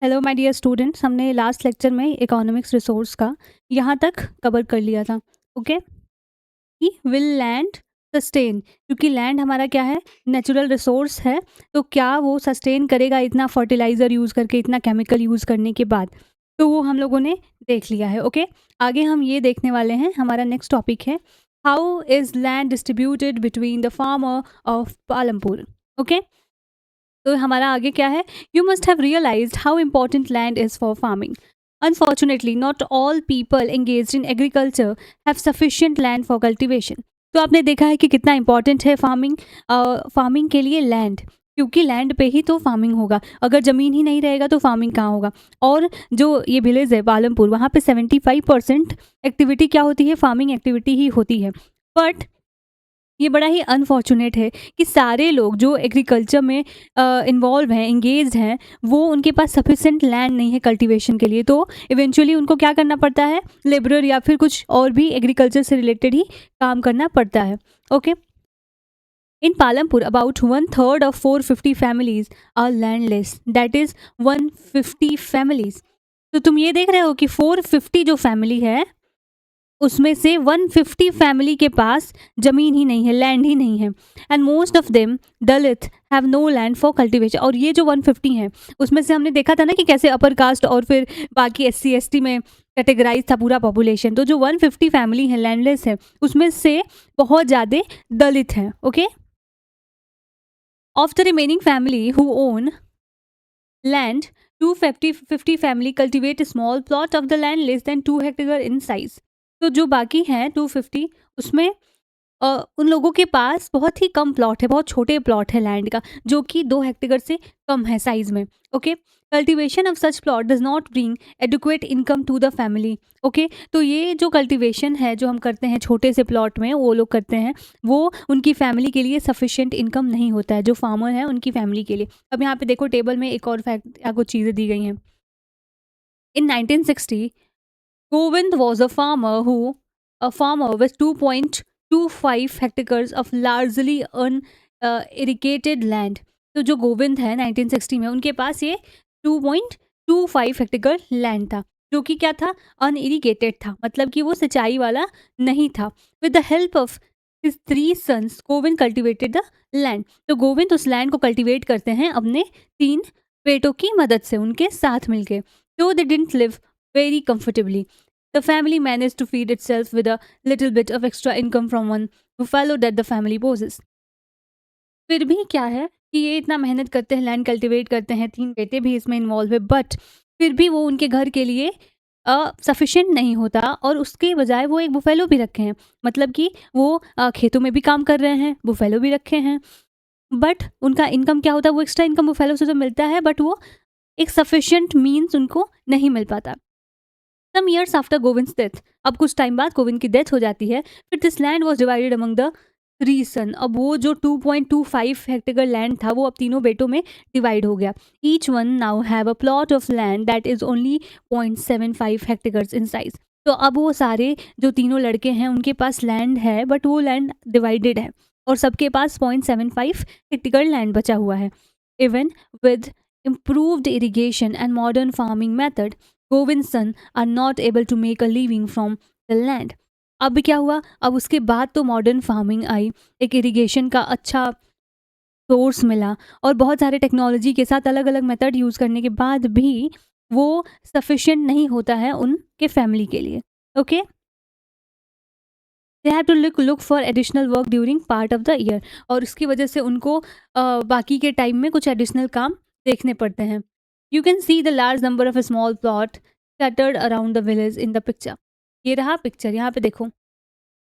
Hello my dear students, हमने last lecture में economics resource का यहाँ तक कवर कर लिया था। ओके, कि विल लैंड सस्टेन, क्योंकि लैंड हमारा क्या है, नेचुरल रिसोर्स है। तो क्या वो सस्टेन करेगा इतना फर्टिलाइज़र यूज़ करके, इतना केमिकल यूज़ करने के बाद? तो वो हम लोगों ने देख लिया है। ओके, आगे हम ये देखने वाले हैं, हमारा नेक्स्ट टॉपिक है how is land distributed between the farmer of Palampur. Okay, तो हमारा आगे क्या है, you must have realised how important land is for farming. Unfortunately not all people engaged in agriculture have sufficient land for cultivation. तो आपने देखा है कि कितना इंपॉर्टेंट है फार्मिंग के लिए लैंड, क्योंकि लैंड पे ही तो फार्मिंग होगा। अगर ज़मीन ही नहीं रहेगा तो फार्मिंग कहाँ होगा। और जो ये विलेज है पालमपुर, वहाँ पे 75% एक्टिविटी क्या होती है, फार्मिंग एक्टिविटी ही होती है। बट ये बड़ा ही अनफॉर्चुनेट है कि सारे लोग जो एग्रीकल्चर में इन्वॉल्व हैं, एंगेज्ड हैं, वो उनके पास सफिशिएंट लैंड नहीं है कल्टीवेशन के लिए। तो इवेंचुअली उनको क्या करना पड़ता है, लेबरर या फिर कुछ और भी एग्रीकल्चर से रिलेटेड ही काम करना पड़ता है। Okay, in Palampur about 1/3 of 450 families are landless, that is 150 families। तो तुम ये देख रहे हो कि 450 जो फैमिली है उसमें से 150 फैमिली के पास ज़मीन ही नहीं है, लैंड ही नहीं है। And most of them Dalit have no land for cultivation. और ये जो 150 हैं उसमें से हमने देखा था ना कि कैसे अपर कास्ट और फिर बाकी SC ST में कैटेगराइज था पूरा पॉपुलेशन। तो जो 150 फैमिली है लैंडलेस है, उसमें से बहुत ज़्यादा दलित हैं। Okay, of the remaining family who own land 250 family cultivate a small plot of the land less than 2 hectare in size। तो जो बाकी हैं 250, उसमें उन लोगों के पास बहुत ही कम प्लॉट है, बहुत छोटे प्लॉट है लैंड का, जो कि 2 हेक्टेयर से कम है साइज में। Okay, cultivation of such plot does not bring adequate income to the family. Okay, तो ये जो कल्टीवेशन है जो हम करते हैं छोटे से प्लॉट में, वो लोग करते हैं, वो उनकी फैमिली के लिए सफिशिएंट इनकम नहीं होता है, जो फार्मर है उनकी फैमिली के लिए। अब यहाँ पे देखो टेबल में एक और फैक्ट या कुछ चीज़ें दी गई हैं। इन 1960 Govind was a farmer with 2.25 hectares of largely unirrigated land। तो जो गोविंद है 1960 में, उनके पास ये 2.25 हेक्टेयर लैंड था, जो कि क्या था, अनइरिगेटेड था, मतलब कि वो सिंचाई वाला नहीं था। With the help of his 3 sons Govind cultivated the land. तो गोविंद उस लैंड को कल्टिवेट करते हैं अपने 3 बेटों की मदद से, उनके साथ मिलके। तो they didn't live very comfortably. The family managed to feed itself with a little bit of extra income from one buffalo that the family possesses। फिर भी क्या है कि ये इतना मेहनत करते हैं, लैंड कल्टीवेट करते हैं, 3 बेटे भी इसमें इन्वॉल्व है, बट फिर भी वो उनके घर के लिए सफिशिएंट नहीं होता, और उसके बजाय वो एक बुफेलो भी रखे हैं। मतलब कि वो खेतों में भी काम कर रहे हैं, बुफेलो भी रखे हैं, बट उनका इनकम क्या होता है, वो एक्स्ट्रा इनकम बुफेलो से तो मिलता है, बट वो एक सफिशिएंट मीन्स उनको नहीं मिल पाता। सम ईयर्स आफ्टर गोविंद्स डेथ, अब कुछ टाइम बाद गोविंद की डेथ हो जाती है। फिर this land was divided among the 3 सन। अब वो जो 2.25 हेक्टेयर लैंड था, वो अब तीनों बेटों में डिवाइड हो गया। Each one now have a plot of land that is only 0.75 hectare in size. तो अब वो सारे जो तीनों लड़के हैं उनके पास लैंड है, बट वो लैंड डिवाइडेड है, और सबके पास 0.75 हेक्टेयर लैंड बचा हुआ है। Even with improved irrigation and modern farming method, Govind's son are not able to make a living from the land। अब क्या हुआ, अब उसके बाद तो मॉडर्न फार्मिंग आई, एक इरिगेशन का अच्छा सोर्स मिला, और बहुत सारे टेक्नोलॉजी के साथ अलग अलग मेथड यूज़ करने के बाद भी वो सफिशिएंट नहीं होता है उनके फैमिली के लिए। Okay, they have to look for additional work during part of the year, और उसकी वजह से उनको बाकी के टाइम में कुछ एडिशनल काम देखने पड़ते हैं। You can see the large number of small plot scattered around the village in the picture. ये रहा पिक्चर, यहाँ पे देखो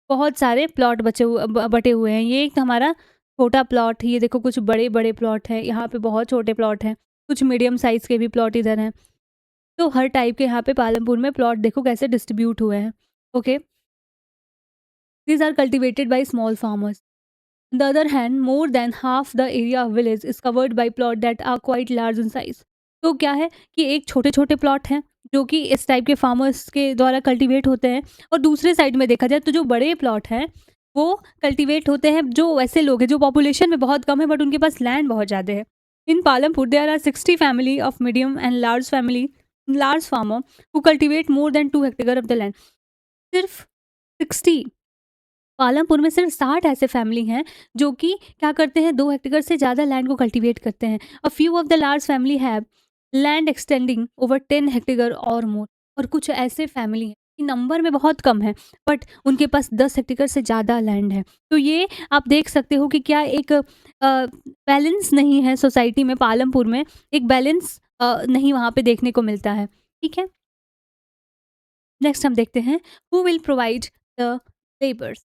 बहुत सारे प्लॉट बटे हुए हैं। ये एक हमारा छोटा प्लॉट, ये देखो कुछ बड़े बड़े प्लॉट है, यहाँ पे बहुत छोटे प्लॉट हैं, कुछ मीडियम साइज़ के भी प्लॉट इधर हैं। तो हर टाइप के यहाँ पे पालमपुर में प्लॉट देखो कैसे डिस्ट्रीब्यूट हुए हैं। Okay, these are cultivated by small farmers। On the other hand, more than half the area of village is covered by plot that are quite large in size। तो क्या है कि एक छोटे छोटे प्लॉट हैं जो कि इस टाइप के फार्मर्स के द्वारा कल्टीवेट होते हैं, और दूसरे साइड में देखा जाए तो जो बड़े प्लॉट हैं वो कल्टीवेट होते हैं जो वैसे लोग हैं जो पॉपुलेशन में बहुत कम है, बट उनके पास लैंड बहुत ज़्यादा है। In Palampur, there are 60 family of medium and large farmer who cultivate more than 2 hectare of the land. सिर्फ 60। पालमपुर में सिर्फ 60 ऐसे फैमिली हैं जो कि क्या करते हैं, 2 हेक्टेयर से ज़्यादा लैंड को कल्टीवेट करते हैं। A few of the large family have land extending over 10 hectare और मोर। और कुछ ऐसे फैमिली हैं कि नंबर में बहुत कम है, बट उनके पास 10 हेक्टेयर से ज़्यादा लैंड है। तो ये आप देख सकते हो कि क्या एक बैलेंस नहीं है सोसाइटी में, पालमपुर में एक बैलेंस नहीं वहाँ पे देखने को मिलता है। ठीक है? नेक्स्ट हम देखते हैं, who will provide the labours.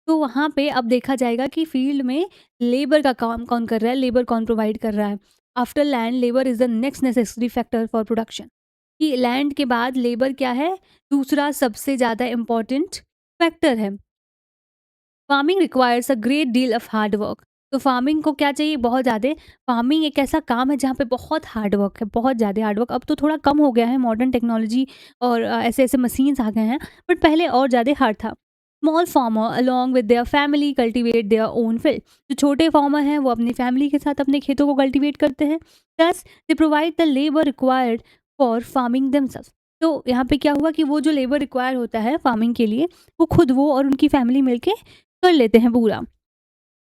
तो वहाँ पे अब देखा जाएगा कि फील्ड में लेबर का काम कौन कर रहा है, लेबर कौन प्रोवाइड कर रहा है। After land labour is the next necessary factor for production. कि लैंड के बाद लेबर क्या है, दूसरा सबसे ज़्यादा इम्पॉर्टेंट फैक्टर है। Farming requires a great deal of hard work. तो फार्मिंग को क्या चाहिए, बहुत ज़्यादा। फार्मिंग एक ऐसा काम है जहाँ पे बहुत हार्ड वर्क है, बहुत ज़्यादा हार्ड वर्क। अब तो थोड़ा कम हो गया है, मॉडर्न टेक्नोलॉजी और ऐसे ऐसे मशीन्स आ गए हैं, बट पहले और ज़्यादा हार्ड था। Small farmer along with their family cultivate their own field. जो छोटे फार्मर हैं वो अपनी फैमिली के साथ अपने खेतों को कल्टिवेट करते हैं। दस they provide the labour required for farming themselves. तो यहाँ पे क्या हुआ कि वो जो लेबर रिक्वायर होता है फार्मिंग के लिए, वो खुद वो और उनकी फैमिली मिलके कर लेते हैं पूरा।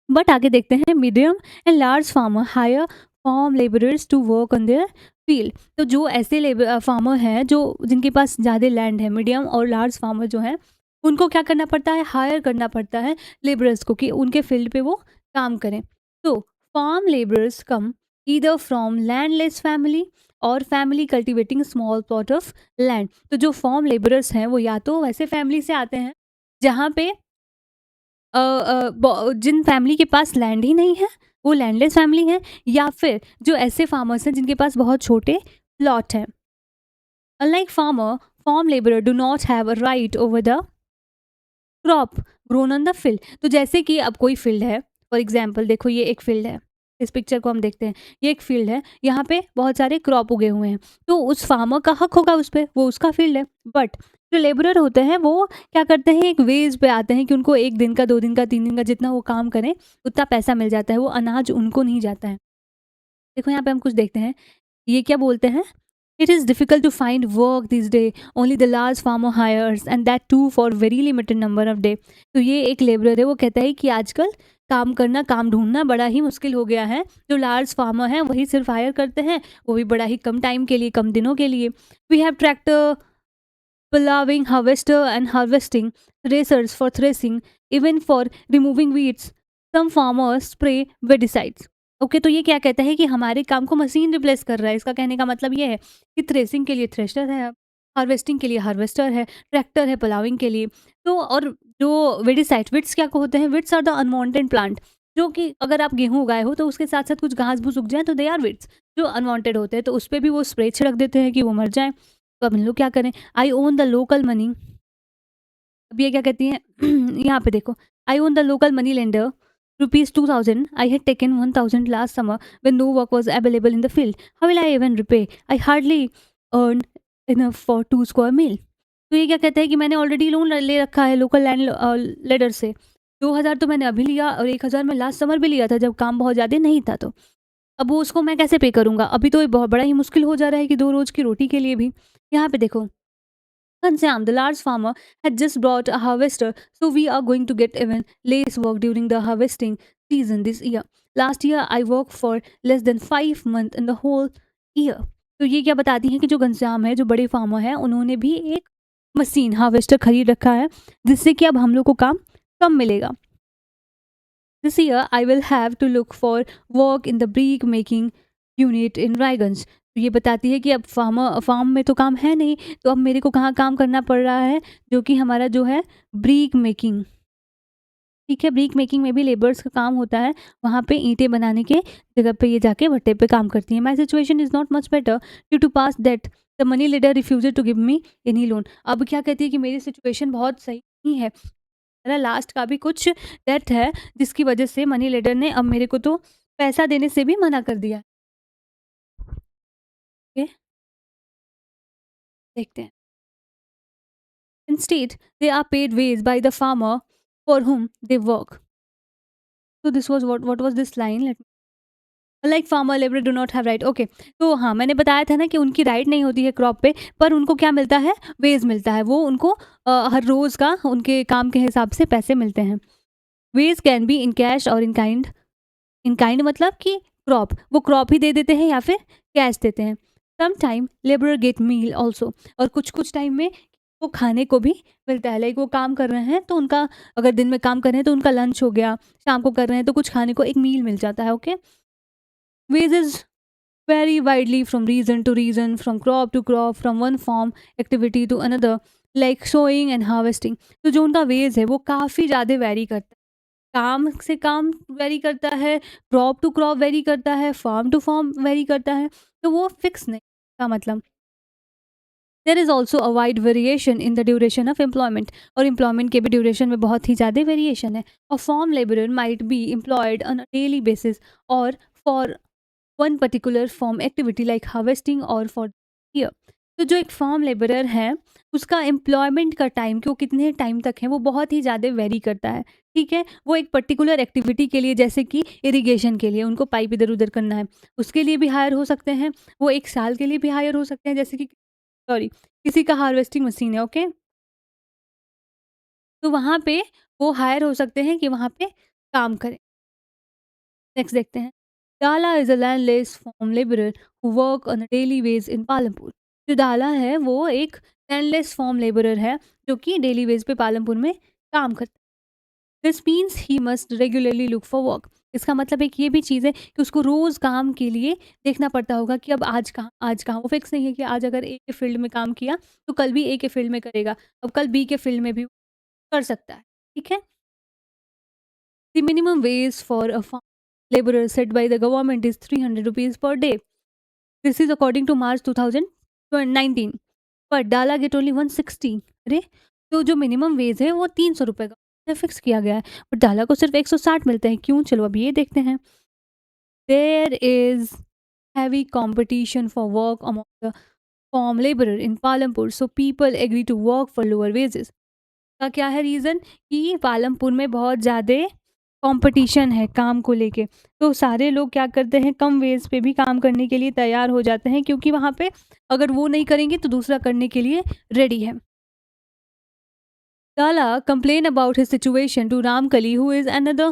बट आगे देखते हैं, medium and large farmer hire farm labourers to work on their field. तो जो ऐसे लेबर फार्मर हैं जो जिनके पास ज़्यादा लैंड है, मीडियम और लार्ज फार्मर जो हैं, उनको क्या करना पड़ता है, हायर करना पड़ता है लेबरर्स को कि उनके फील्ड पे वो काम करें। तो farm labourers come either from landless family or family cultivating small plot of land. तो जो फार्म लेबरर्स हैं वो या तो वैसे फैमिली से आते हैं जहाँ पे जिन फैमिली के पास लैंड ही नहीं है, वो लैंडलेस फैमिली है, या फिर जो ऐसे फार्मर्स हैं जिनके पास बहुत छोटे प्लॉट हैं। Unlike farmer, farm labourer do not have a right over the crop grown on the field. तो जैसे कि अब कोई फील्ड है, फॉर एग्जाम्पल देखो ये एक फील्ड है, इस पिक्चर को हम देखते हैं, ये एक फील्ड है, यहाँ पे बहुत सारे क्रॉप उगे हुए हैं, तो उस फार्मर का हक होगा उस पर, वो उसका फील्ड है। बट जो लेबरर होते हैं वो क्या करते हैं, एक वेज पे आते हैं कि उनको 1 दिन का, 2 दिन का, 3 दिन का जितना वो काम करें उतना पैसा मिल जाता है, वो अनाज उनको नहीं जाता है। देखो यहाँ पे हम कुछ देखते हैं, ये क्या बोलते हैं, it is difficult to find work this day, only the large farmer hires and that too for very limited number of day. तो ये एक लेबरर है, वो कहता है कि आजकल काम करना, काम ढूंढना बड़ा ही मुश्किल हो गया है। जो लार्ज फार्मर हैं वही सिर्फ हायर करते हैं, वो भी बड़ा ही कम टाइम के लिए, कम दिनों के लिए। We have tractor, plowing, harvester and harvesting, threshers for threshing, even for removing weeds. Some farmers spray weedicides. Okay, तो ये क्या कहता है कि हमारे काम को मशीन रिप्लेस कर रहा है। इसका कहने का मतलब ये है कि थ्रेसिंग के लिए थ्रेशर है, हार्वेस्टिंग के लिए हार्वेस्टर है, ट्रैक्टर है प्लाविंग के लिए। तो और जो वेडिसाइड, विड्स क्या होते हैं, विड्स आर द अनवांटेड प्लांट। जो कि अगर आप गेहूं उगाए हो तो उसके साथ साथ कुछ घास भूस उग जाए तो दे आर विड्स, जो अनवांटेड होते हैं, तो उस पर भी वो स्प्रे छिड़क देते हैं कि वो मर जाए। तो अब इन लोग क्या करें, I own the local money. अब ये क्या कहती हैं यहाँ पे देखो, I own the local moneylender ₹2000, I had taken 1000 last summer when no work was available in the field. How will I even repay? I hardly earn enough for 2 square meal. तो ये क्या कहता है कि मैंने already loan ले रखा है लोकल लैंड लेडर से। 2000 तो मैंने अभी लिया और 1000 मैं लास्ट समर भी लिया था जब काम बहुत ज़्यादा नहीं था। तो अब वो उसको मैं कैसे पे करूँगा? अभी तो ये बहुत बड़ा ही मुश्किल हो जा रहा है कि 2 रोज़ की रोटी के लिए भी। यहाँ पे देखो, Kansyam, the large farmer, had just brought a harvester, so we are going to get even less work during the harvesting season this year. Last year, I worked for less than 5 months in the whole year. तो ये क्या बताती हैं कि जो घनश्याम है, जो बड़े फार्मर हैं, उन्होंने भी एक मशीन हार्वेस्टर खरीद रखा है, जिससे कि अब हम लोग को काम कम मिलेगा। This year, I will have to look for work in the brick making unit in Raiganj. तो ये बताती है कि अब फार्म में तो काम है नहीं, तो अब मेरे को कहाँ काम करना पड़ रहा है, जो कि हमारा जो है ब्रिक मेकिंग। ठीक है, ब्रिक मेकिंग में भी लेबर्स का काम होता है, वहाँ पे ईंटें बनाने के जगह पे ये जाके भट्टे पे काम करती हैं। My situation is not much better due to pass that the moneylender refused to give me any loan. अब क्या कहती है कि मेरी सिचुएशन बहुत सही नहीं है, मेरा लास्ट का भी कुछ डेट है, जिसकी वजह से मनी लेंडर ने अब मेरे को तो पैसा देने से भी मना कर दिया। ओके, देखते हैं। Instead they are paid wage by the farmer for whom they work. So this was what was this line? Like farmer labour do not have right, okay. तो हाँ, मैंने बताया था ना कि उनकी राइट नहीं होती है क्रॉप पे, पर उनको क्या मिलता है, वेज मिलता है। वो उनको हर रोज़ का उनके काम के हिसाब से पैसे मिलते हैं। Veg can be in cash और इन काइंड। इन काइंड मतलब कि क्रॉप, वो क्रॉप ही दे देते हैं या फिर कैश देते हैं। सम टाइम लेबरर गेट मील ऑल्सो, और कुछ कुछ टाइम में वो खाने को भी मिलता है। लाइक वो काम कर रहे हैं तो उनका, अगर दिन में काम कर रहे हैं तो उनका लंच हो गया, शाम को कर रहे हैं तो कुछ खाने को एक मील मिल जाता है, okay. Wages vary widely from region to region, from crop to crop, from one farm activity to another, like sowing and harvesting. तो जो उनका वेज है वो काफ़ी ज़्यादा वेरी करता है। काम से काम वेरी करता है, क्रॉप टू क्रॉप वेरी करता है, फार्म टू फार्म वेरी करता है। तो वो फिक्स नहीं का मतलब। There is also a wide variation in the duration of employment, और एम्प्लॉयमेंट के भी ड्यूरेशन में बहुत ही ज़्यादा वेरिएशन है। A farm labourer might be employed on a daily basis or for one particular farm activity like harvesting or for year. तो जो एक फार्म लेबरर है, उसका एम्प्लॉयमेंट का टाइम कि वो कितने टाइम तक है वो बहुत ही ज़्यादा वेरी करता है। ठीक है, वो एक पर्टिकुलर एक्टिविटी के लिए, जैसे कि इरिगेशन के लिए उनको पाइप इधर उधर करना है, उसके लिए भी हायर हो सकते हैं। वो एक साल के लिए भी हायर हो सकते हैं, जैसे कि सॉरी, किसी का हार्वेस्टिंग मशीन है, ओके। तो वहाँ पे वो हायर हो सकते हैं कि वहाँ पे काम करें। नेक्स्ट देखते हैं। Dala is a landless farm labourer who work on a daily wage in Palampur. जो डाला है वो एक लैंडलेस फार्म लेबरर है जो कि डेली वेज पे पालमपुर में काम करता है। This means he must regularly look for work. इसका मतलब एक ये भी चीज़ है कि उसको रोज़ काम के लिए देखना पड़ता होगा कि अब आज कहाँ। वो फिक्स नहीं है कि आज अगर ए के फील्ड में काम किया तो कल भी ए के फील्ड में करेगा, अब कल बी के फील्ड में भी कर सकता है। ठीक है। The minimum wage for a farm laborer set by the government is 300 rupees per day. This is according to March 2019. But डाला get only 160। अरे, तो जो मिनिमम वेज है वो 300 रुपये का फिक्स किया गया है, बट डाला को सिर्फ 160 मिलते हैं। क्यों? चलो अब ये देखते हैं। There is heavy competition for work among the farm laborer in Palampur, so people agree to work for lower wages. का क्या है रीज़न कि पालमपुर में बहुत ज़्यादा कंपटीशन है काम को लेके, तो सारे लोग क्या करते हैं, कम वेज पे भी काम करने के लिए तैयार हो जाते हैं, क्योंकि वहाँ पे अगर वो नहीं करेंगे तो दूसरा करने के लिए रेडी है। Dala complain about his situation to Ramkali who is another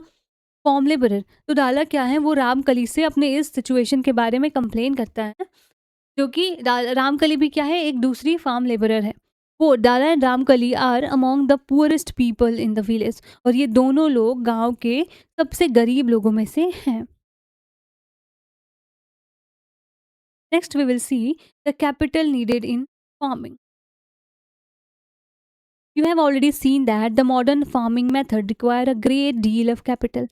farm labourer. तो डाला क्या है, वो रामकली से अपने इस सिचुएशन के बारे में कंप्लेन करता है, जो कि रामकली भी क्या है, एक दूसरी फार्म लेबरर है। वो Dala and Ramkali are among the poorest people in the village, और ये दोनों लोग गांव के सबसे गरीब लोगों में से हैं। Next we will see the capital needed in farming. You have already seen that the modern farming method require a great deal of capital,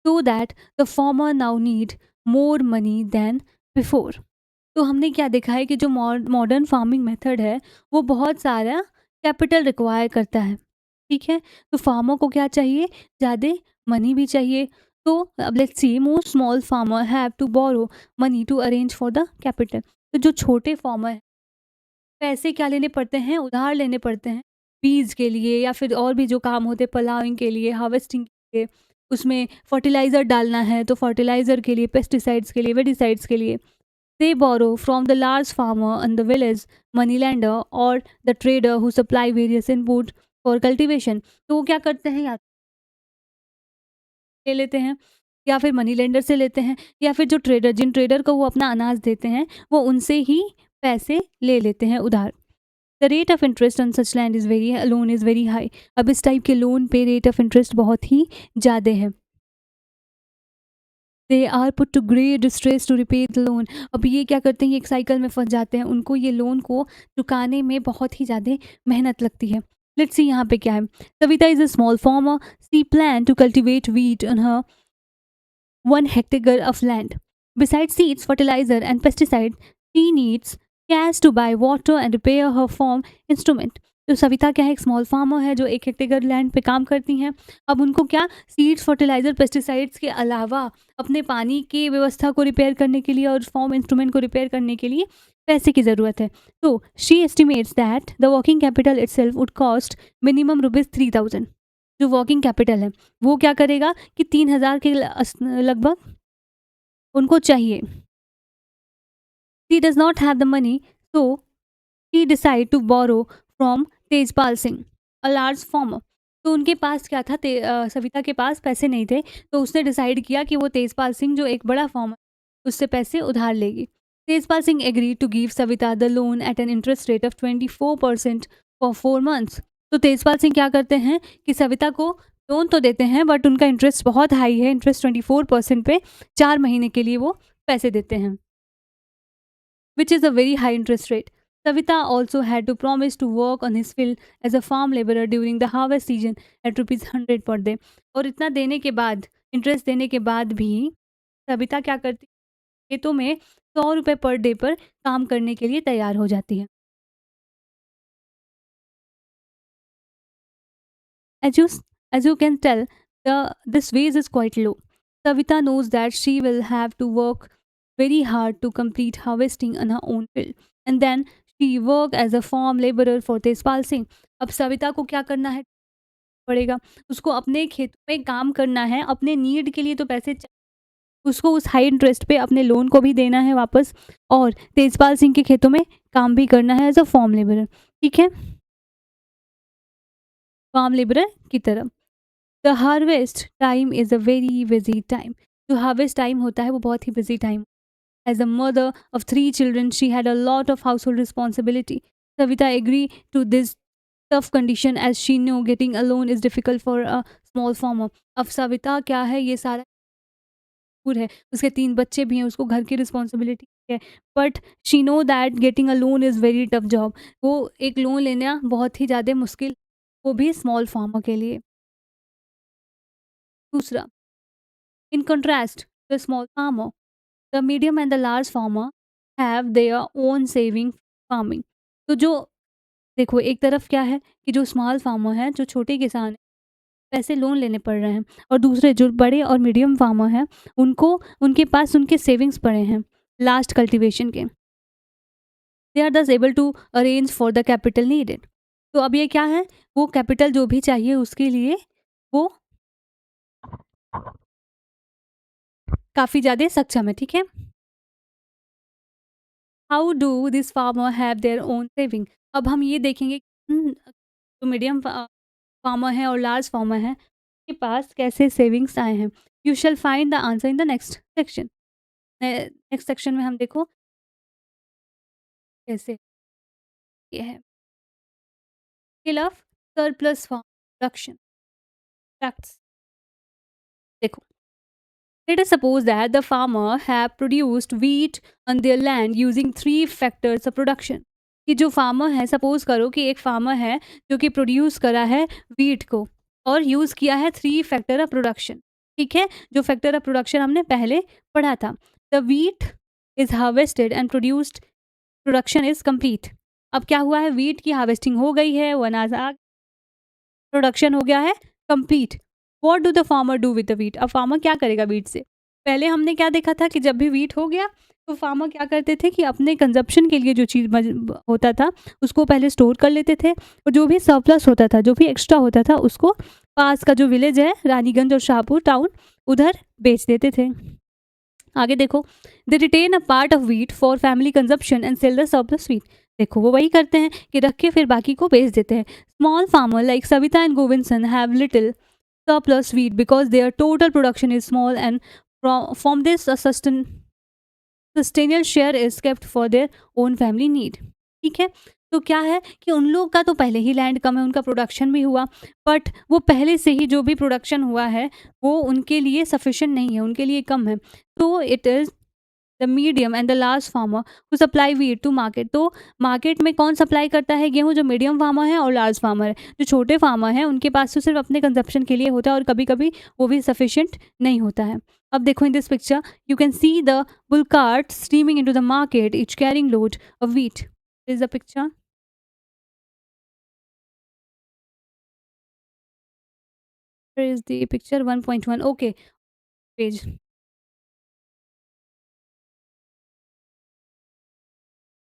so that the farmer now need more money than before. तो हमने क्या देखा है कि जो modern farming method है वो बहुत सारा कैपिटल रिक्वायर करता है। ठीक है, तो फार्मर को क्या चाहिए, ज़्यादा मनी भी चाहिए। तो अब let's see, most small farmer have to borrow money to arrange for the capital. तो जो छोटे फार्मर पैसे क्या लेने पड़ते हैं, उधार लेने पड़ते हैं बीज के लिए, या फिर और भी जो काम होते हैं, प्लाइंग के लिए, हार्वेस्टिंग के लिए, उसमें फर्टिलाइज़र डालना है तो फर्टिलाइज़र के लिए, पेस्टिसाइड्स के लिए, वेडिसाइड्स के लिए। They borrow from the large farmer in the village, moneylender or the trader who supply various input for cultivation. तो वो क्या करते हैं, या ले लेते हैं, या फिर मनी लेंडर से लेते हैं, या फिर जो ट्रेडर, जिन ट्रेडर को वो अपना अनाज देते हैं, वो उनसे ही पैसे ले लेते हैं उधार। The rate of interest on such land is very loan is very high. अब इस टाइप के लोन पे रेट ऑफ इंटरेस्ट बहुत ही ज़्यादा है। They are put to great distress to repay the loan. अब ये क्या करते हैं, ये एक साइकिल में फंस जाते हैं, उनको ये लोन को चुकाने में बहुत ही ज़्यादा मेहनत लगती है। लेट्स सी यहाँ पे क्या है। Savita is a small farmer, she plan to cultivate wheat on her 1 hectare of land. Besides seeds, fertilizer, and pesticide, she needs cash to buy water and repair her farm instrument. तो सविता क्या है, एक small farmer है जो 1 hectare land पे काम करती हैं। अब उनको क्या, सीड्स, फर्टिलाइजर, पेस्टिसाइड्स के अलावा अपने पानी की व्यवस्था को रिपेयर करने के लिए और फार्म इंस्ट्रूमेंट को रिपेयर करने के लिए पैसे की ज़रूरत है। तो she estimates that the working capital itself would cost minimum ₹3000। जो वर्किंग कैपिटल है वो क्या करेगा कि 3000 के लगभग उनको चाहिए। She does not have the money, so she decide to borrow from Tejpal Singh, a large farmer. तो उनके पास क्या था, सविता के पास पैसे नहीं थे, तो उसने डिसाइड किया कि वो तेजपाल सिंह जो एक बड़ा फार्मर, उससे पैसे उधार लेगी। Tejpal Singh agree to give Savita the loan at an interest rate of 24% for 4 months। तो तेजपाल सिंह क्या करते हैं कि सविता को लोन तो देते हैं, बट उनका इंटरेस्ट बहुत हाई है, इंटरेस्ट 24% पे 4 महीने के लिए वो पैसे देते हैं, which is a very high interest rate. Savita also had to promise to work on his field as a farm laborer during the harvest season at rupees 100 per day. और इतना देने के बाद, इंटरेस्ट देने के बाद भी, सविता क्या करती, खेतों में 100 रुपये पर डे पर काम करने के लिए तैयार हो जाती है। As you as you can tell, this wage is quite low. Savita knows that she will have to work very hard to complete harvesting on her own field, and then she work as a farm laborer for Tezpal Singh. अब सविता को क्या करना है पड़ेगा, उसको अपने खेतों में काम करना है, अपने नीड के लिए तो पैसे उसको उस हाई इंटरेस्ट पे अपने लोन को भी देना है वापस, और तेजपाल सिंह के खेतों में काम भी करना है एज अ फार्म लेबरर। ठीक है, फार्म लेबरर की तरह। The harvest time is a very busy time. जो हार्वेस्ट टाइम होता है वो बहुत ही busy time. As a mother of 3 children she had a lot of household responsibility. Savita agree to this tough condition as she know getting a loan is difficult for a small farmer. अब सविता क्या है, ये सारा दूर है, उसके 3 बच्चे भी हैं, उसको घर की रिस्पॉन्सिबिलिटी है, but she know that getting a loan is very tough job. वो एक लोन लेना बहुत ही ज़्यादा मुश्किल, वो भी स्मॉल फार्मर के लिए। दूसरा, in contrast, the small farmer, the medium and the large farmer have their own saving farming। तो जो देखो, एक तरफ क्या है कि जो स्मॉल फार्मर है, जो छोटे किसान हैं, पैसे लोन लेने पड़ रहे हैं, और दूसरे जो बड़े और मीडियम फार्मर हैं, उनको उनके पास उनके सेविंग्स पड़े हैं लास्ट कल्टीवेशन के। They are thus able to arrange for the capital needed. तो अब ये क्या है, वो कैपिटल जो भी चाहिए उसके लिए वो काफ़ी ज़्यादा सक्षम है। ठीक है, how do this farmer have their own saving. अब हम ये देखेंगे जो मीडियम फार्मर है और लार्ज फार्मर है के पास कैसे सेविंग्स आए हैं। You shall find the answer in the next section. Next section में हम देखो कैसे ये है। Skill of surplus farm production facts. देखो, let us suppose that the farmer have produced wheat on their land using 3 factors of production। कि जो farmer है, सपोज करो कि एक फार्मर है जो कि प्रोड्यूस करा है वीट को और यूज़ किया है 3 फैक्टर ऑफ प्रोडक्शन। ठीक है, जो फैक्टर ऑफ प्रोडक्शन हमने पहले पढ़ा था। The wheat is harvested and produced, production is complete. अब क्या हुआ है, वीट की हार्वेस्टिंग हो गई है, वो अनाज आ, प्रोडक्शन हो गया है complete. What do the farmer do with the wheat. अब फार्मर क्या करेगा व्हीट से। पहले हमने क्या देखा था कि जब भी व्हीट हो गया तो फार्मर क्या करते थे कि अपने कंजप्शन के लिए जो चीज़ होता था उसको पहले स्टोर कर लेते थे, और जो भी सरप्लस होता था, जो भी एक्स्ट्रा होता था, उसको पास का जो विलेज है रानीगंज और शाहपुर टाउन, उधर बेच देते थे। आगे देखो, they retain a part of wheat for family consumption and sell the surplus wheat. देखो, वो वही करते हैं कि रख के फिर बाकी को बेच देते हैं। Small farmer like Savita and Govind's son have little surplus wheat because their total production is small, and from this a sustainable share is kept for their own family need। ठीक है, तो क्या है कि उन लोग का तो पहले ही लैंड कम है, उनका प्रोडक्शन भी हुआ, बट वो पहले से ही जो भी प्रोडक्शन हुआ है वो उनके लिए सफिशिएंट नहीं है, उनके लिए कम है। तो it is the medium and the large farmer who supply wheat to market. तो मार्केट में कौन सप्लाई करता है गेहूँ, जो मीडियम फार्मर है और लार्ज फार्मर है। जो छोटे फार्मर हैं उनके पास तो सिर्फ अपने कंजप्शन के लिए होता है, और कभी कभी वो भी सफिशिएंट नहीं होता है। अब देखो, in this picture you can see the bull cart streaming into the market, each carrying load of wheat. Is the picture, is the picture 1.1। Okay, page,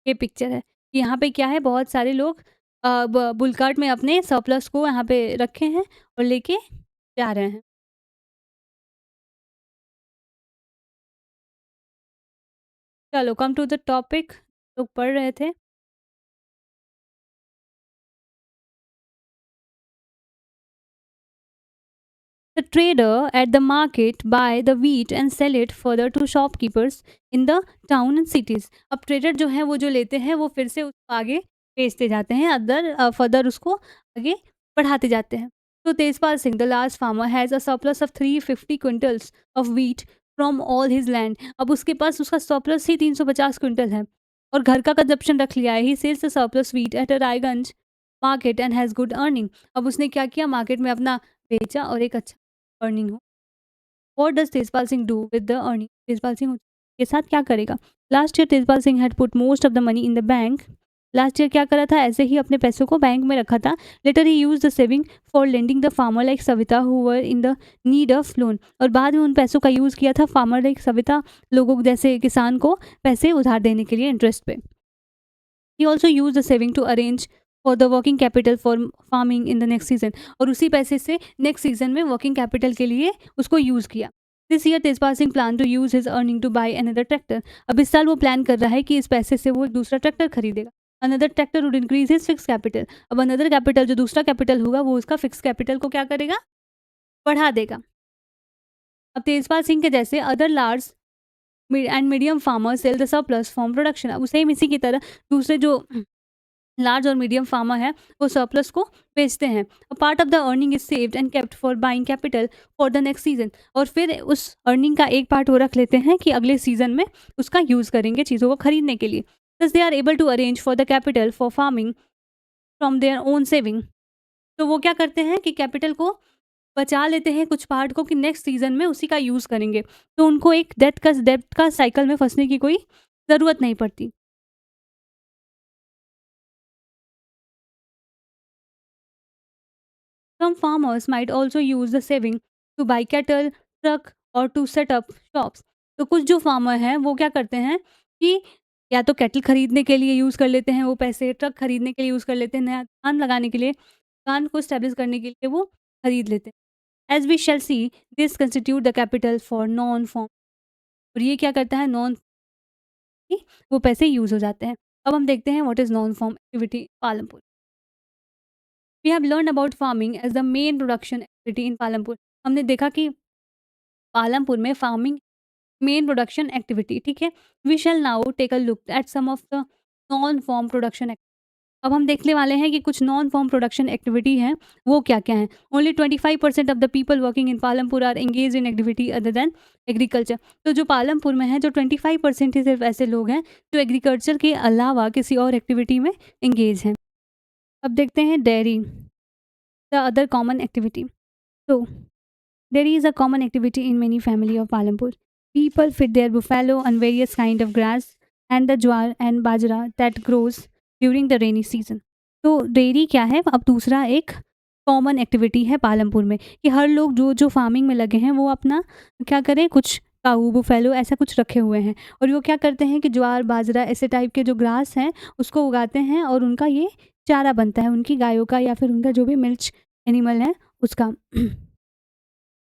ये पिक्चर है कि यहाँ पे क्या है, बहुत सारे लोग बुल कार्ट में अपने सरप्लस को यहाँ पे रखे हैं और लेके जा रहे हैं। चलो कम टू द टॉपिक, लोग पढ़ रहे थे। The trader at the market buy the wheat and sell it further to shopkeepers in the town and cities. अब ट्रेडर जो है वो जो लेते हैं वो फिर से उसको आगे बेचते जाते हैं, फर्दर उसको आगे बढ़ाते जाते हैं। तो Tejpal Singh the last farmer has a surplus of 350 quintals of wheat from all his land. अब उसके पास उसका सरप्लस ही 350 क्विंटल है और घर का कंजप्शन रख लिया है। He sells the surplus wheat at a Raiganj market and has good earning. अब उसने क्या किया, मार्केट में अपना बेचा और एक अच्छा अर्निंग हो। What does Tejpal Singh do with the earning? Tejpal Singh के साथ क्या करेगा? Last year Tejpal Singh had put most of the money in the bank. Last year क्या करा था, ऐसे ही अपने पैसों को बैंक में रखा था। Later he use the saving for lending the farmer like Savita who were in the need of loan. और बाद में उन पैसों का यूज़ किया था फार्मर लाइक सविता, लोगों को जैसे किसान को पैसे उधार देने के लिए इंटरेस्ट पे। He also use the saving to arrange for the working capital for farming in the next season. और उसी पैसे से नेक्स्ट सीजन में वर्किंग कैपिटल के लिए उसको यूज़ किया। This year Tejpal Singh plan to use his earning to buy another tractor. अब इस साल वो प्लान कर रहा है कि इस पैसे से वो एक दूसरा ट्रैक्टर खरीदेगा। Another tractor would increase his fix capital. अब अनदर कैपिटल जो दूसरा कैपिटल होगा वो उसका फिक्स कैपिटल को क्या करेगा, बढ़ा देगा। अब तेजपाल सिंह के जैसे other large and medium farmer sell the surplus from production. अब सेम इसी की तरह दूसरे जो लार्ज और मीडियम फार्मर है वो सरप्लस को बेचते हैं। अ part of the earning is saved and kept for buying capital for the next season. और फिर उस अर्निंग का एक पार्ट वो रख लेते हैं कि अगले सीजन में उसका यूज़ करेंगे चीज़ों को खरीदने के लिए। Thus they are able to arrange for the capital for farming from their own saving. तो वो क्या करते हैं कि कैपिटल को बचा लेते हैं कुछ पार्ट को कि नेक्स्ट सीजन में उसी का यूज़ करेंगे। तो उनको एक डेब्ट का साइकिल में फंसने की कोई ज़रूरत नहीं पड़ती। Some farmers might also use the saving to buy cattle, truck or to set up shops. तो कुछ जो फार्मर हैं वो क्या करते हैं कि या तो कैटल खरीदने के लिए यूज़ कर लेते हैं वो पैसे, ट्रक खरीदने के लिए यूज़ कर लेते हैं, नया दुकान लगाने के लिए, दुकान को एस्टेब्लिश करने के लिए वो खरीद लेते हैं। As we shall see this constitute the capital for non farm. और ये क्या करता है, नॉन वो पैसे यूज़ हो जाते हैं। अब हम देखते हैं what is non farm activity Palampur. We have learn about farming as the main production activity in Palampur. हमने देखा कि पालमपुर में फार्मिंग मेन प्रोडक्शन एक्टिविटी, ठीक है। We shall now take a look at some of the non farm production. अब हम देखने वाले हैं कि कुछ नॉन फॉर्म प्रोडक्शन एक्टिविटी हैं वो क्या क्या हैं। Only 25% of the people working in Palampur are engage in activity other than agriculture. तो जो पालमपुर में है जो 25% ही सिर्फ ऐसे लोग हैं जो एग्रीकल्चर के अलावा किसी और एक्टिविटी में एंगेज हैं। अब देखते हैं dairy, the other common activity. तो dairy is a common activity in many family of Palampur. People feed their buffalo on various kind of grass and the jowar and bajra that grows during the rainy season. तो dairy क्या है, अब दूसरा एक common activity है पालमपुर में कि हर लोग जो जो फार्मिंग में लगे हैं वो अपना क्या करें, कुछ काऊ बुफेलो ऐसा कुछ रखे हुए हैं और वो क्या करते हैं कि ज्वार बाजरा ऐसे टाइप के जो ग्रास हैं उसको उगाते हैं और उनका ये चारा बनता है उनकी गायों का या फिर उनका जो भी मिल्च एनिमल है उसका।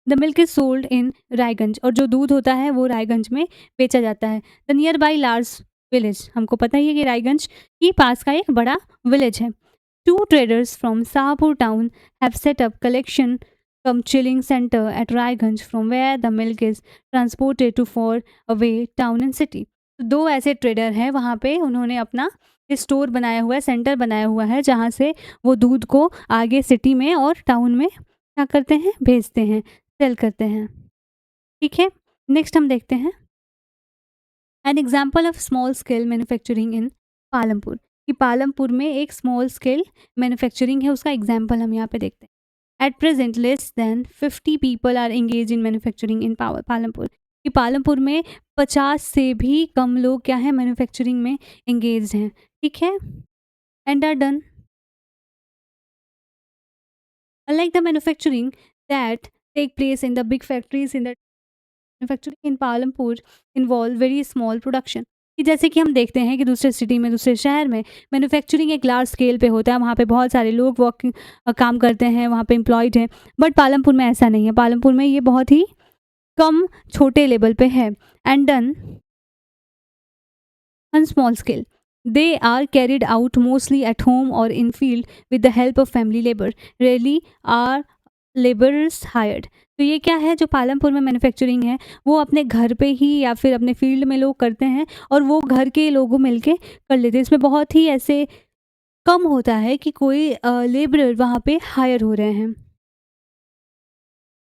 The milk is sold in Raiganj. और जो दूध होता है वो रायगंज में बेचा जाता है। The near by large village, हमको पता ही है कि रायगंज के पास का एक बड़ा विलेज है। Two traders from Shahpur town have set up collection cum chilling centre at Raiganj from where the milk is transported to far away town and city. दो ऐसे ट्रेडर हैं वहाँ पे, उन्होंने अपना स्टोर बनाया हुआ है, सेंटर बनाया हुआ है जहाँ से वो दूध को आगे सिटी में और टाउन में क्या करते हैं, भेजते हैं, सेल करते हैं। ठीक है, नेक्स्ट हम देखते हैं an example of small scale manufacturing in Palampur. कि पालमपुर में एक स्मॉल स्केल मैन्युफैक्चरिंग है, उसका एग्जाम्पल हम यहाँ पे देखते हैं। At present less than 50 people are engage in manufacturing in Palampur. कि पालमपुर में 50 से भी कम लोग क्या है, मैन्युफैक्चरिंग में एंगेज हैं। ठीक है, and are done. Unlike the manufacturing that take place in the big factories, in the manufacturing in Palampur involve very small production। कि जैसे कि हम देखते हैं कि दूसरे सिटी में, दूसरे शहर में मैन्युफैक्चरिंग एक लार्ज स्केल पे होता है, वहाँ पे बहुत सारे लोग वर्किंग काम करते हैं, वहाँ पे एम्प्लॉयड हैं। बट पालमपुर में ऐसा नहीं है, पालमपुर में ये बहुत ही कम छोटे लेवल पे है। And done on small scale. They are carried out mostly at home or in field with the help of family labor. Rarely are laborers hired. तो ये क्या है, जो पालमपुर में मैन्युफैक्चरिंग है वो अपने घर पे ही या फिर अपने फील्ड में लोग करते हैं और वो घर के लोगों मिलके कर लेते हैं। इसमें बहुत ही ऐसे कम होता है कि कोई लेबरर वहाँ पे हायर हो रहे हैं।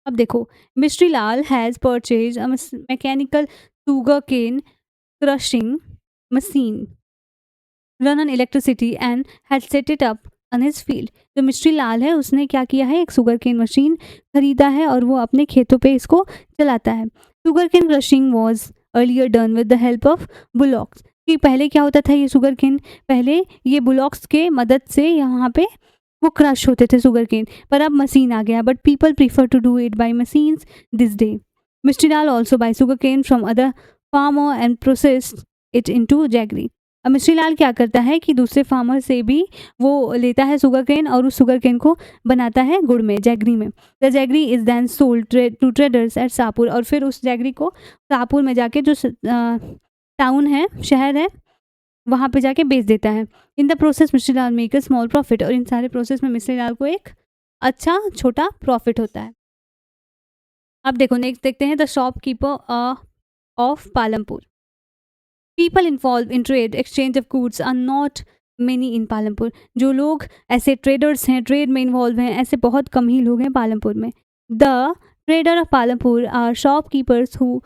अब देखो, Mishri Lal has purchase a mechanical sugar cane crushing machine run on electricity and had set it up on his field. जो मिस्ट्री लाल है उसने क्या किया है, एक शुगर केन मशीन खरीदा है और वो अपने खेतों पे इसको चलाता है। Sugar cane crushing was earlier done with the help of bullocks. कि पहले क्या होता था, ये शुगर केन पहले ये बुलॉक्स के मदद से यहाँ पे वो क्रश होते थे शुगर केन, पर अब मशीन आ गया, but people prefer to do it by machines this day. Mishri Lal also buy sugar cane from other farmer and process it into jaggery. अब मिस्ट्री लाल क्या करता है कि दूसरे फार्मर से भी वो लेता है शुगर केन और उस शुगर केन को बनाता है गुड़ में, जैगरी में। The jaggery is then sold to traders at Shahpur, और फिर उस जैगरी को शाहपुर में जाके जो टाउन है, शहर है, वहाँ पे जाके बेच देता है। In the process mystery Lal make a small profit, और इन सारे प्रोसेस में मिस्ट्री लाल को एक अच्छा छोटा प्रॉफिट होता है। अब देखो नेक्स्ट देखते हैं, the shopkeeper of Palampur. People involve in trade exchange of goods are not many in Palampur. जो लोग ऐसे ट्रेडर्स हैं, ट्रेड में इन्वॉल्व हैं, ऐसे बहुत कम ही लोग हैं पालमपुर में। The trader of Palampur are shopkeepers who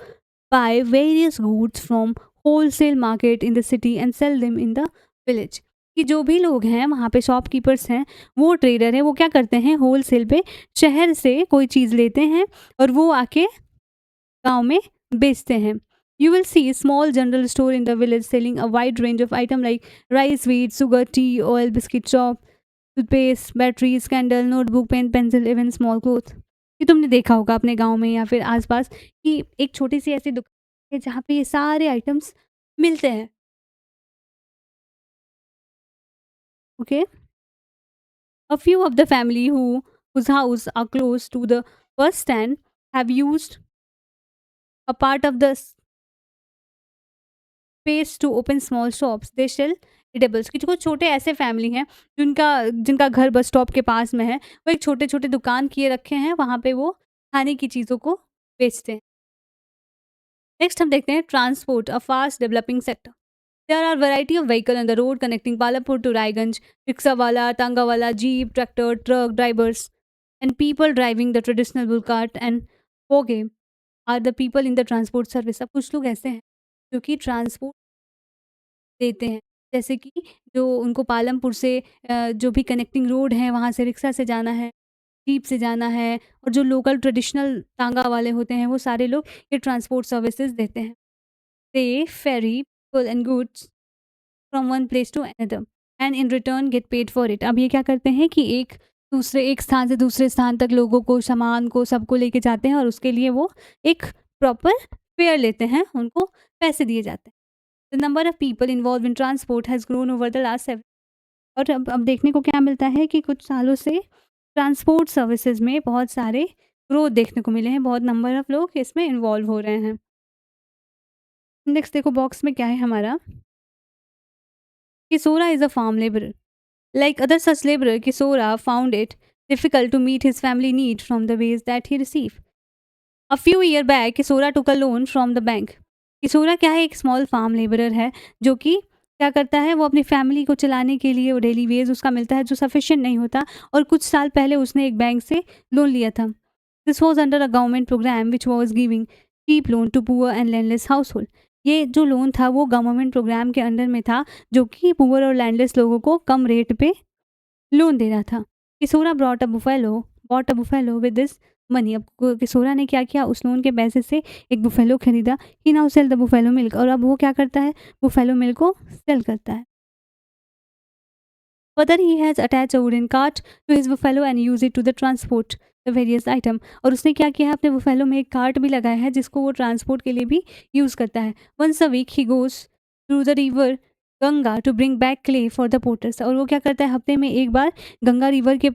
buy various goods from wholesale market in the city and sell them in the village. कि जो भी लोग हैं वहाँ पे शॉपकीपर्स हैं, वो ट्रेडर हैं, वो क्या करते हैं, होलसेल पे शहर से कोई चीज़ लेते हैं और वो आके गाँव में बेचते हैं। You will see a small general store in the village selling a wide range of items like rice, wheat, sugar, tea, oil, biscuit shop, toothpaste, batteries, candle, notebook, pen, pencil, even small clothes. ये तुमने देखा होगा अपने गांव में या फिर आसपास कि एक छोटी सी ऐसी दुकान है जहाँ पे ये सारे आइटम्स मिलते हैं। Okay, a few of the family whose house are close to the bus stand have used a part of the space to open small shops they sell edibles. कि जो छोटे ऐसे फैमिली हैं जिनका जिनका घर बस स्टॉप के पास में है, वो एक छोटे छोटे दुकान किए रखे हैं, वहाँ पे वो खाने की चीज़ों को बेचते हैं। नेक्स्ट हम देखते हैं transport, a fast developing sector. There are variety of vehicle on the road connecting Palampur to Raiganj. Rickshaw wala, tonga wala, jeep, tractor, truck drivers and people driving the traditional bull cart and okay are the people in the transport service. अब कुछ लोग ऐसे हैं जो कि transport देते हैं। जैसे कि जो उनको पालमपुर से जो भी कनेक्टिंग रोड है वहाँ से रिक्शा से जाना है, जीप से जाना है, और जो लोकल ट्रेडिशनल टांगा वाले होते हैं वो सारे लोग ये ट्रांसपोर्ट सर्विसेज देते हैं। They ferry people and goods from one place to another and in return get paid for it. अब ये क्या करते हैं कि एक स्थान से दूसरे स्थान तक लोगों को, सामान को, सबको लेके जाते हैं और उसके लिए वो एक प्रॉपर फेयर लेते हैं, उनको पैसे दिए जाते हैं। The number of people involve in transport has grown over the last 7। और अब देखने को क्या मिलता है कि कुछ सालों से ट्रांसपोर्ट सर्विसेज में बहुत सारे ग्रोथ देखने को मिले हैं, बहुत नंबर ऑफ लोग इसमें इन्वॉल्व हो रहे हैं। नेक्स्ट देखो बॉक्स में क्या है हमारा, Kishora is a farm labourer. Like other such labourer, Kishora found it difficult to meet his family need from the ways that he received. A few years back, किशोरा took a loan from the bank. किशोरा क्या है, एक small farm labourer है जो कि क्या करता है, वो अपनी फैमिली को चलाने के लिए वो डेली वेज उसका मिलता है जो सफिशिएंट नहीं होता, और कुछ साल पहले उसने एक बैंक से लोन लिया था। This was under a government programme which was giving cheap loan to poor and landless household. ये जो लोन था वो गवर्नमेंट प्रोग्राम के अंडर में था जो कि पुअर और लैंडलेस लोगों को कम रेट पे लोन दे रहा था। Kishora bought a buffalo with this money. अब किशोरा ने क्या किया, उस लोन के पैसे से एक बुफेलो खरीदा। He now sell the buffalo milk, और अब वो क्या करता है, बुफेलो मिल्क को सेल करता है। Further, he has attached a wooden cart to his buffalo and use it to the transport the various item। और उसने क्या किया है, अपने बुफेलो में एक कार्ट भी लगाया है जिसको वो ट्रांसपोर्ट के लिए भी यूज़ करता है। Once a week he goes through the river Ganga to bring back clay for the potters. और वो क्या करता है, हफ्ते में एक बार गंगा रिवर के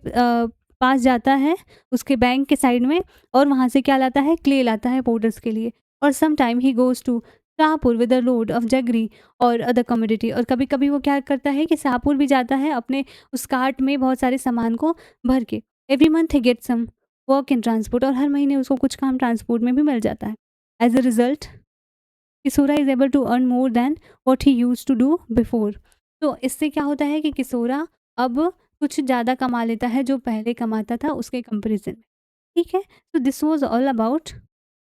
पास जाता है, उसके बैंक के साइड में, और वहाँ से क्या लाता है, क्ले लाता है पोटर्स के लिए। और some time he goes to Shahpur with the load of jaggery और अदर कमोडिटी। और कभी-कभी वो क्या करता है कि शाहपुर भी जाता है अपने उस कार्ट में बहुत सारे सामान को भर के। Every month he gets some work in transport, और हर महीने उसको कुछ काम ट्रांसपोर्ट में भी मिल जाता है। As a result Kishora is able to earn more than what he used to do before. तो इससे क्या होता है कि किशोरा अब कुछ ज़्यादा कमा लेता है जो पहले कमाता था उसके कंपैरिज़न में। ठीक है? तो this was all about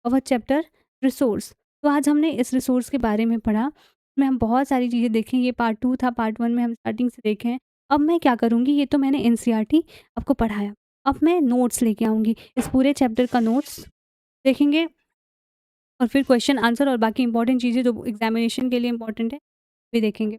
our chapter resource. तो आज हमने इस रिसोर्स के बारे में पढ़ा। इसमें हम बहुत सारी चीज़ें देखें, ये पार्ट 2 था, पार्ट 1 में हम स्टार्टिंग से देखे हैं। अब मैं क्या करूँगी, ये तो मैंने एनसीईआरटी आपको पढ़ाया। अब मैं नोट्स लेके आऊँगी। इस पूरे चैप्टर का नोट्स देखेंगे और फिर क्वेश्चन आंसर और बाकी इंपॉर्टेंट चीज़ें जो एग्ज़ामिनेशन के लिए इम्पोर्टेंट है, भी देखेंगे।